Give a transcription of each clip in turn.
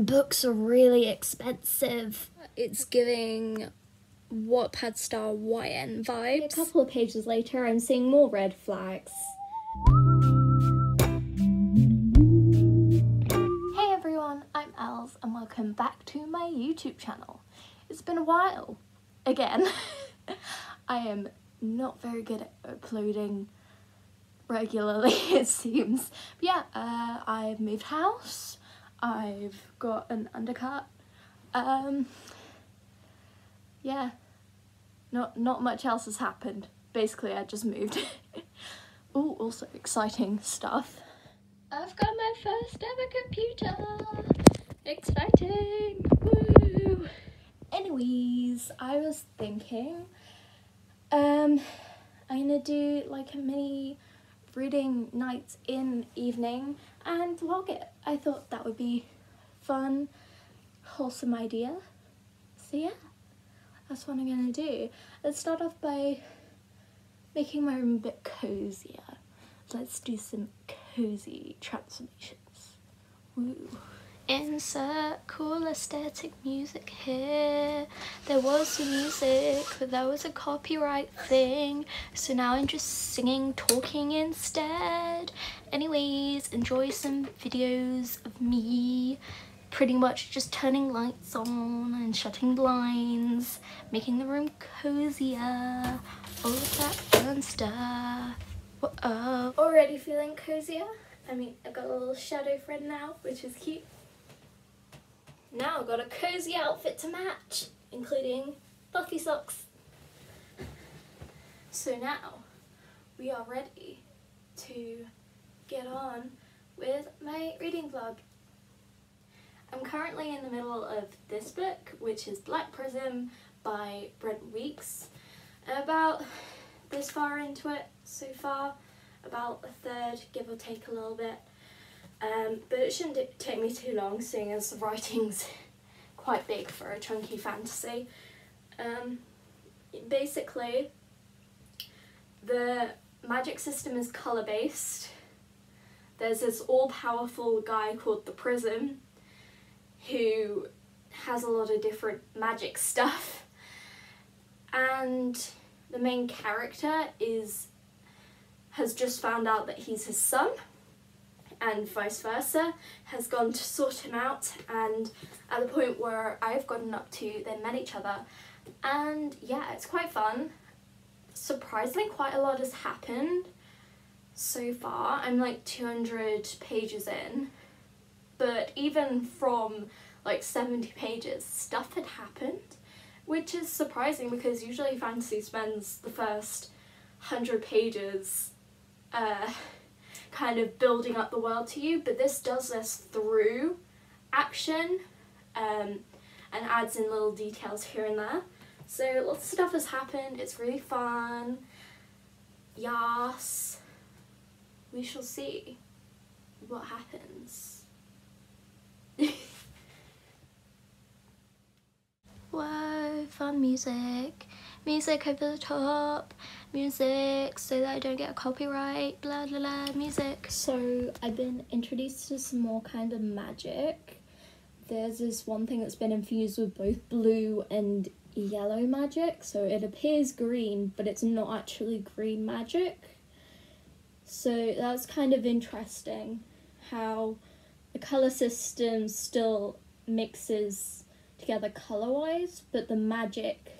Books are really expensive. It's giving Wattpad star YN vibes. A couple of pages later, I'm seeing more red flags. Hey everyone, I'm Els and welcome back to my YouTube channel. It's been a while. Again. I am not very good at uploading regularly, it seems. But yeah, I've moved house. I've got an undercut. Yeah, not much else has happened. Basically, I just moved. Oh, also exciting stuff. I've got my first ever computer. Exciting. Woo. Anyways, I was thinking, I'm gonna do like a mini reading night in evening and vlog it. I thought that would be fun, wholesome idea. So yeah, that's what I'm gonna do. Let's start off by making my room a bit cozier. Let's do some cozy transformations. Woo. Insert cool aesthetic music here. There was some music, but that was a copyright thing, so now I'm just singing, talking instead. Anyways, enjoy some videos of me pretty much just turning lights on and shutting blinds, making the room cozier, all of that fun stuff. Whoa. Already feeling cozier? I mean, I've got a little shadow friend now, which is cute. Now I've got a cozy outfit to match, including fluffy socks. So now we are ready to get on with my reading vlog. I'm currently in the middle of this book, which is Black Prism by Brent Weeks. I'm about this far into it so far, about a third, give or take a little bit. But it shouldn't take me too long, seeing as the writing's quite big for a chunky fantasy. Basically, the magic system is colour-based. There's this all-powerful guy called the Prism, who has a lot of different magic stuff, and the main character has just found out that he's his son, and vice versa, has gone to sort him out, and at the point where I've gotten up to, they met each other, and yeah, it's quite fun. Surprisingly, quite a lot has happened so far. I'm like 200 pages in, but even from like 70 pages, stuff had happened, which is surprising because usually fantasy spends the first 100 pages kind of building up the world to you, but this does this through action and adds in little details here and there. So lots of stuff has happened, it's really fun. Yes, we shall see what happens. Whoa, fun music. Music over the top. Music so that I don't get a copyright. Blah blah blah. Music. So I've been introduced to some more kind of magic. There's this one thing that's been infused with both blue and yellow magic. So it appears green, but it's not actually green magic. So that's kind of interesting how the colour system still mixes together colour-wise, but the magic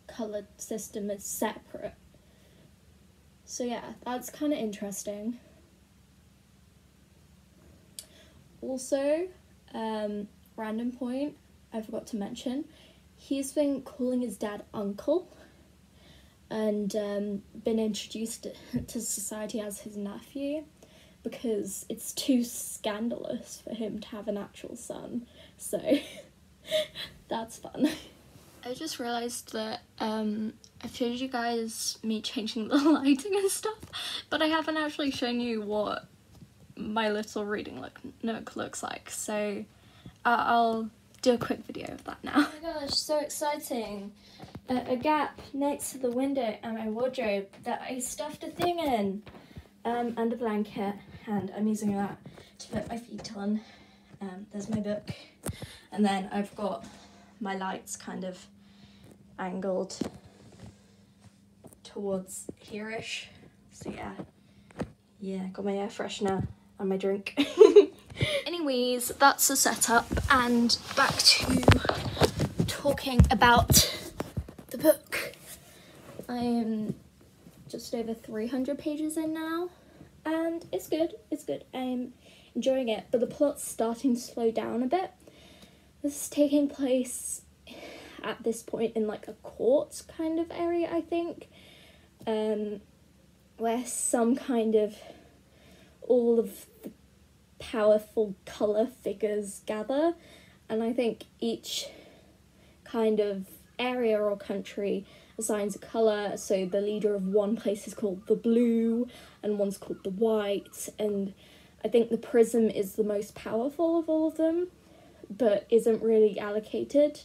colour system is separate. So yeah, that's kind of interesting. Also, random point, I forgot to mention, he's been calling his dad uncle and been introduced to society as his nephew because it's too scandalous for him to have an actual son. So that's fun. I just realised that I showed you guys me changing the lighting and stuff, but I haven't actually shown you what my little reading nook looks like, so I'll do a quick video of that now. Oh my gosh, so exciting! A gap next to the window and my wardrobe that I stuffed a thing in, and a blanket, and I'm using that to put my feet on. There's my book, and then I've got my lights kind of angled towards here-ish. So yeah, got my air freshener and my drink. Anyways, that's the setup, and back to talking about the book. I am just over 300 pages in now, and it's good. I'm enjoying it, but the plot's starting to slow down a bit. This is taking place at this point in like a court kind of area, I think, where some kind of all of the powerful colour figures gather, and I think each kind of area or country assigns a colour. So the leader of one place is called the blue and one's called the white, and I think the prism is the most powerful of all of them, but isn't really allocated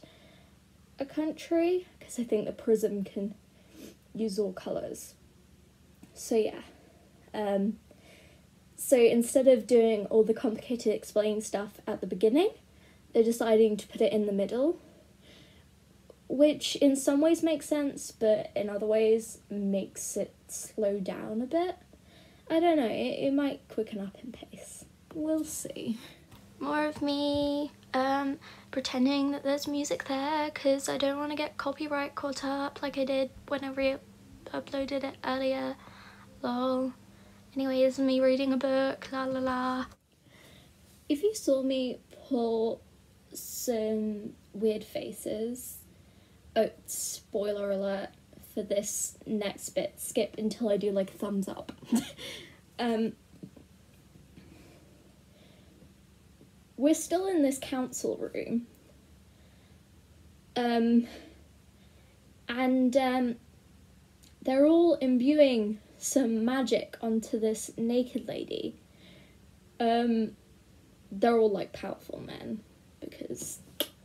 a country, because I think the prism can use all colours. So yeah, so instead of doing all the complicated explaining stuff at the beginning, they're deciding to put it in the middle, which in some ways makes sense, but in other ways makes it slow down a bit. I don't know, it might quicken up in pace. We'll see. More of me pretending that there's music there, because I don't want to get copyright caught up like I did when I uploaded it earlier. Lol. Anyways, me reading a book, la la la. If you saw me pull some weird faces, oh, spoiler alert for this next bit, skip until I do like a thumbs up. We're still in this council room, and they're all imbuing some magic onto this naked lady. They're all like powerful men, because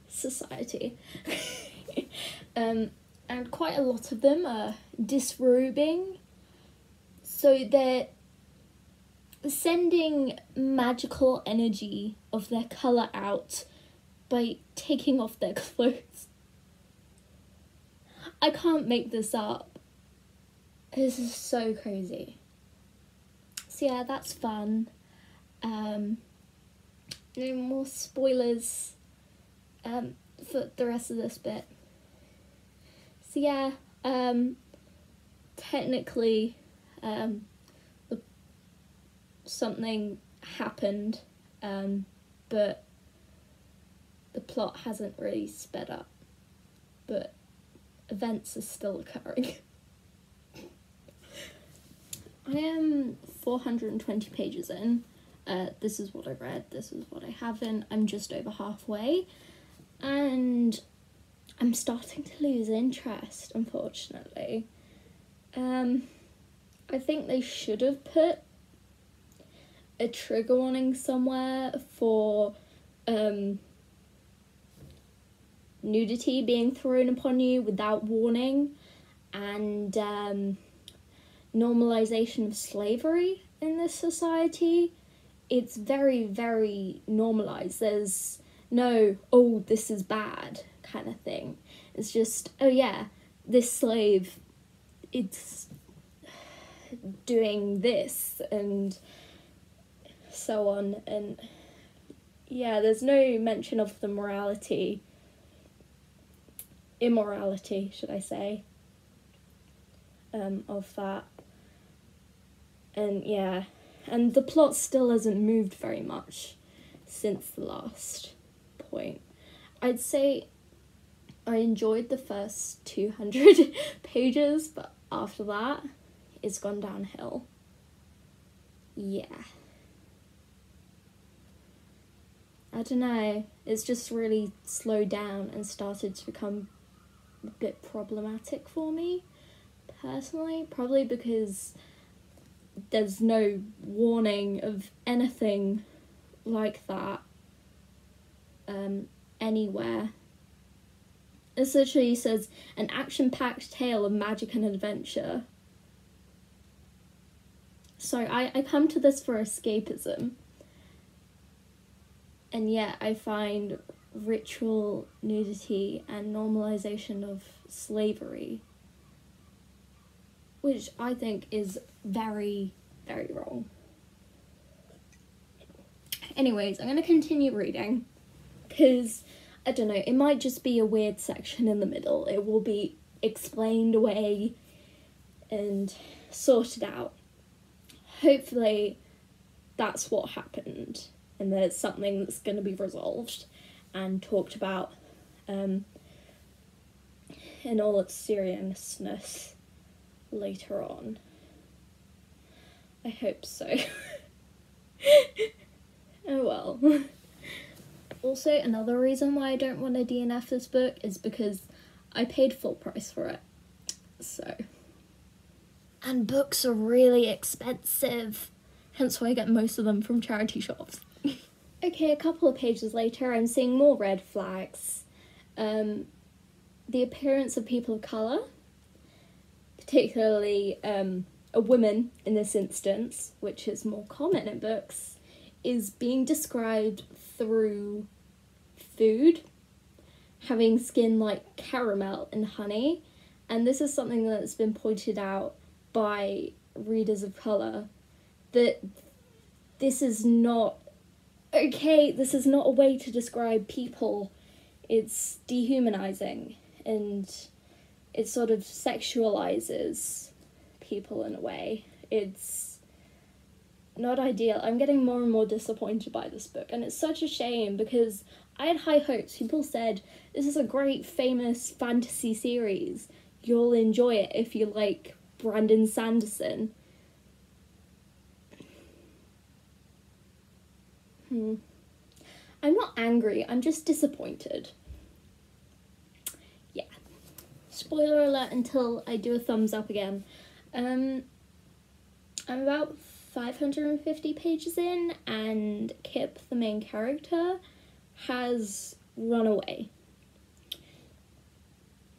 society. And quite a lot of them are disrobing, so they're sending magical energy of their colour out by taking off their clothes. I can't make this up. This is so crazy. So yeah, that's fun. No more spoilers for the rest of this bit. So yeah, technically something happened, but the plot hasn't really sped up, but events are still occurring. I am 420 pages in. This is what I read, this is what I haven't. I'm just over halfway, and I'm starting to lose interest, unfortunately. I think they should have put a trigger warning somewhere for nudity being thrown upon you without warning, and normalization of slavery in this society. It's very, very normalized. There's no, oh, this is bad kind of thing. It's just, oh yeah, this slave, it's doing this, and so on. And yeah, there's no mention of the immorality, should I say, of that. And yeah, and the plot still hasn't moved very much since the last point. I'd say I enjoyed the first 200 pages, but after that, it's gone downhill. Yeah. I don't know, it's just really slowed down and started to become a bit problematic for me, personally. Probably because there's no warning of anything like that anywhere. It literally says, an action-packed tale of magic and adventure. So I come to this for escapism. And yet I find ritual nudity and normalization of slavery, which I think is very, very wrong. Anyways, I'm going to continue reading, because, I don't know, it might just be a weird section in the middle. It will be explained away and sorted out. Hopefully that's what happened, and there's something that's going to be resolved and talked about in all its seriousness later on. I hope so. Oh well. Also, another reason why I don't want to DNF this book is because I paid full price for it. So. And books are really expensive. Hence why I get most of them from charity shops. Okay, a couple of pages later, I'm seeing more red flags. The appearance of people of colour, particularly a woman in this instance, which is more common in books, is being described through food, having skin like caramel and honey. And this is something that's been pointed out by readers of colour, that this is not okay, this is not a way to describe people. It's dehumanizing, and it sort of sexualizes people in a way. It's not ideal. I'm getting more and more disappointed by this book, and it's such a shame because I had high hopes. People said, this is a great famous fantasy series. You'll enjoy it if you like Brandon Sanderson. I'm not angry, I'm just disappointed. Yeah. Spoiler alert until I do a thumbs up again. I'm about 550 pages in, and Kip, the main character, has run away.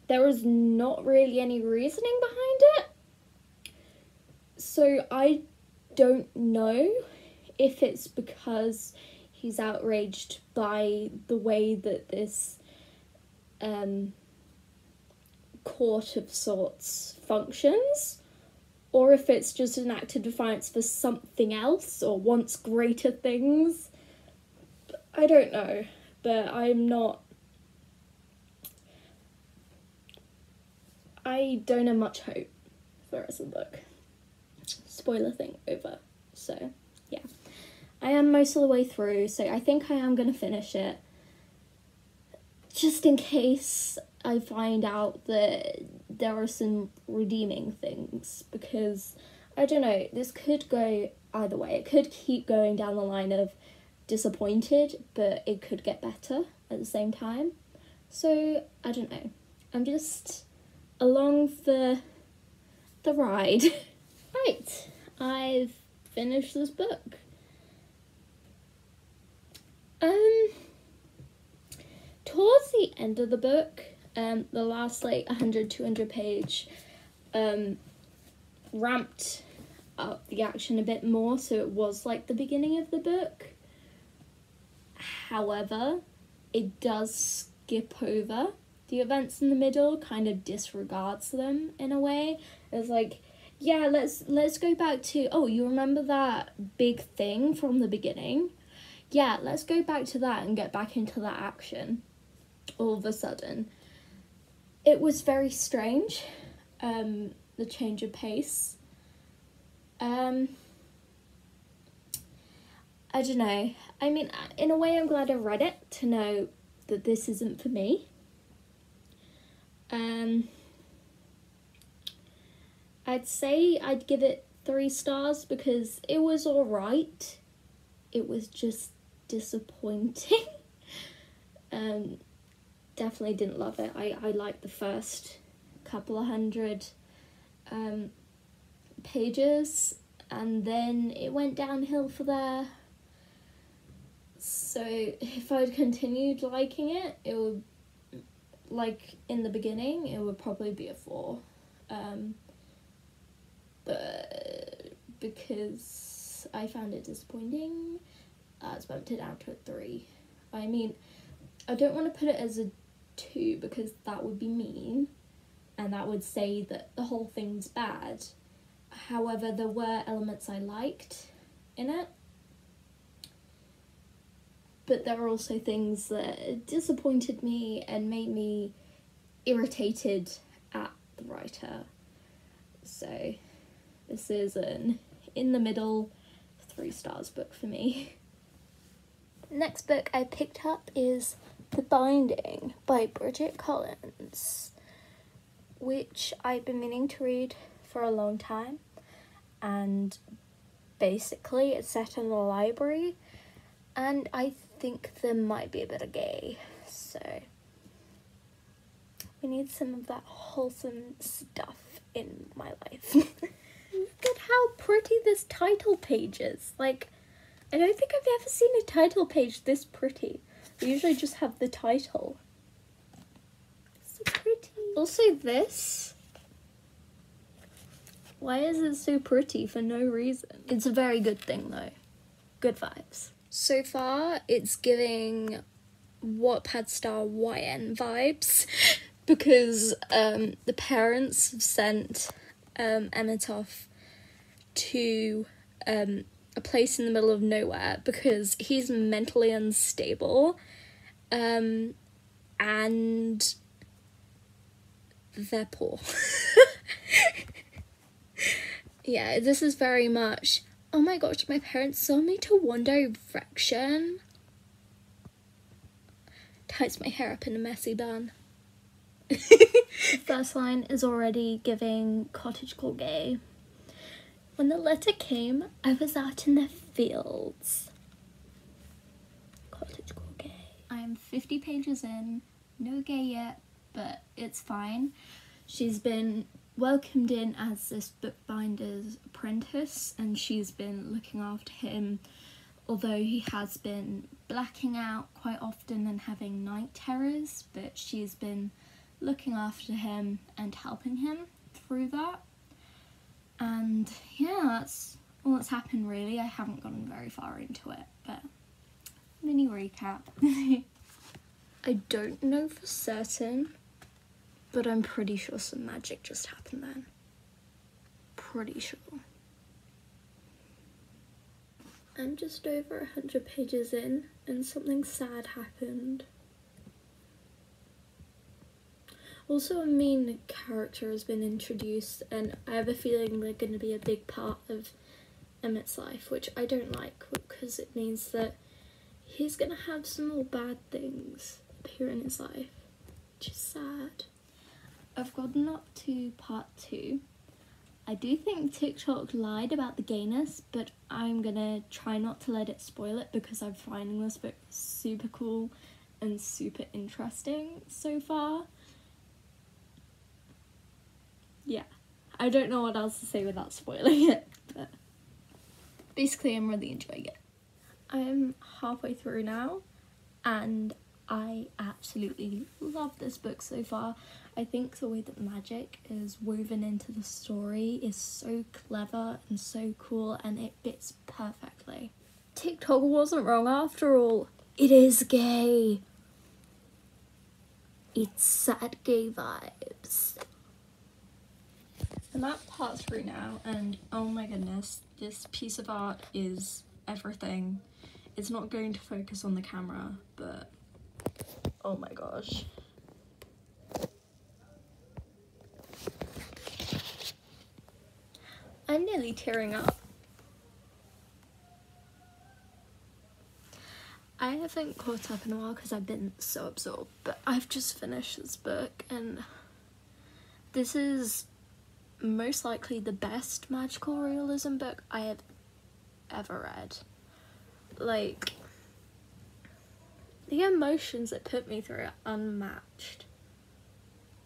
There is not really any reasoning behind it, so I don't know if it's because he's outraged by the way that this court of sorts functions, or if it's just an act of defiance for something else or wants greater things. I don't know, but I don't have much hope for the rest of the book. Spoiler thing over. So, yeah. I am most of the way through, so I think I am going to finish it. Just in case I find out that there are some redeeming things, because, I don't know, this could go either way. It could keep going down the line of disappointed, but it could get better at the same time. So, I don't know. I'm just along the ride. Right, I've finished this book. Towards the end of the book, the last like 100-200 page, ramped up the action a bit more, so it was like the beginning of the book. However, it does skip over the events in the middle, kind of disregards them in a way. It's like, yeah, let's go back to, oh, you remember that big thing from the beginning? Yeah, let's go back to that and get back into that action. All of a sudden. It was very strange, the change of pace. I don't know. I mean, in a way I'm glad I read it to know that this isn't for me. I'd say I'd give it 3 stars because it was alright. It was just disappointing. Definitely didn't love it. I liked the first couple of hundred pages, and then it went downhill for there. So if I'd continued liking it, it would, like in the beginning, it would probably be a 4. But because I found it disappointing, it's bumped it down to a 3. I mean, I don't want to put it as a 2 because that would be mean and that would say that the whole thing's bad. However, there were elements I liked in it, but there are also things that disappointed me and made me irritated at the writer. So this is an in the middle 3 stars book for me. Next book I picked up is The Binding by Bridget Collins, which I've been meaning to read for a long time, and basically it's set in a library, and I think there might be a bit of gay, so we need some of that wholesome stuff in my life. Look at how pretty this title page is. Like, I don't think I've ever seen a title page this pretty. I usually just have the title. So pretty. Also this. Why is it so pretty for no reason? It's a very good thing though. Good vibes. So far, it's giving Wattpad star YN vibes because the parents have sent Emmett off to a place in the middle of nowhere because he's mentally unstable, and they're poor. Yeah, this is very much, oh my gosh, my parents sold me to One Direction. Ties my hair up in a messy bun. First line is already giving cottagecore gay. When the letter came, I was out in the fields. Cottagecore gay. I'm 50 pages in, no gay yet, but it's fine. She's been welcomed in as this bookbinder's apprentice, and she's been looking after him, although he has been blacking out quite often and having night terrors, but she's been looking after him and helping him through that. And yeah, that's all that's happened really. I haven't gotten very far into it, but mini recap. I don't know for certain, but I'm pretty sure some magic just happened then. Pretty sure. I'm just over 100 pages in and something sad happened. Also, a main character has been introduced, and I have a feeling they're going to be a big part of Emmett's life, which I don't like because it means that he's going to have some more bad things appear in his life, which is sad. I've gotten up to part 2. I do think TikTok lied about the gayness, but I'm going to try not to let it spoil it because I'm finding this book super cool and super interesting so far. Yeah, I don't know what else to say without spoiling it, but basically I'm really enjoying it. I'm halfway through now, and I absolutely love this book so far. I think the way that magic is woven into the story is so clever and so cool, and it fits perfectly. TikTok wasn't wrong after all. It is gay. It's sad gay vibes. I'm at part 3 now, and oh my goodness, this piece of art is everything. It's not going to focus on the camera, but oh my gosh. I'm nearly tearing up. I haven't caught up in a while because I've been so absorbed, but I've just finished this book, and this is most likely the best magical realism book I have ever read. Like, the emotions it put me through are unmatched.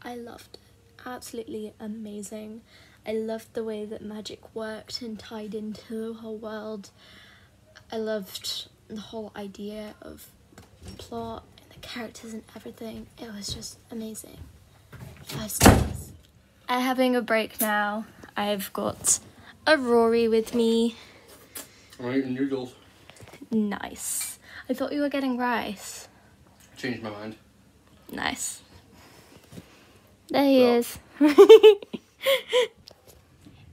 I loved it. Absolutely amazing. I loved the way that magic worked and tied into the whole world. I loved the whole idea of the plot and the characters and everything. It was just amazing. 5 stars. I'm having a break now. I've got a Rory with me. I'm eating noodles. Nice. I thought you were getting rice. Changed my mind. Nice. There he is.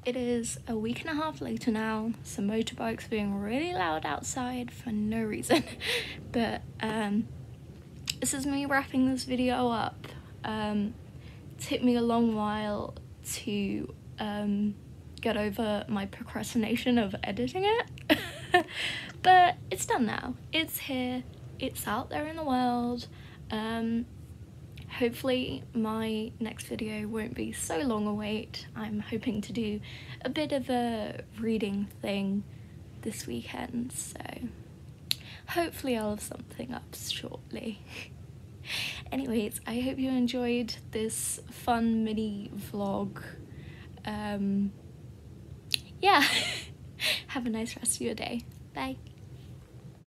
It is a week and a half later now. Some motorbikes being really loud outside for no reason. But this is me wrapping this video up. It's hit me a long while to get over my procrastination of editing it. But it's done now. It's here. It's out there in the world. Hopefully my next video won't be so long a wait. I'm hoping to do a bit of a reading thing this weekend, so hopefully I'll have something up shortly. Anyways, I hope you enjoyed this fun mini vlog. Yeah, have a nice rest of your day. Bye.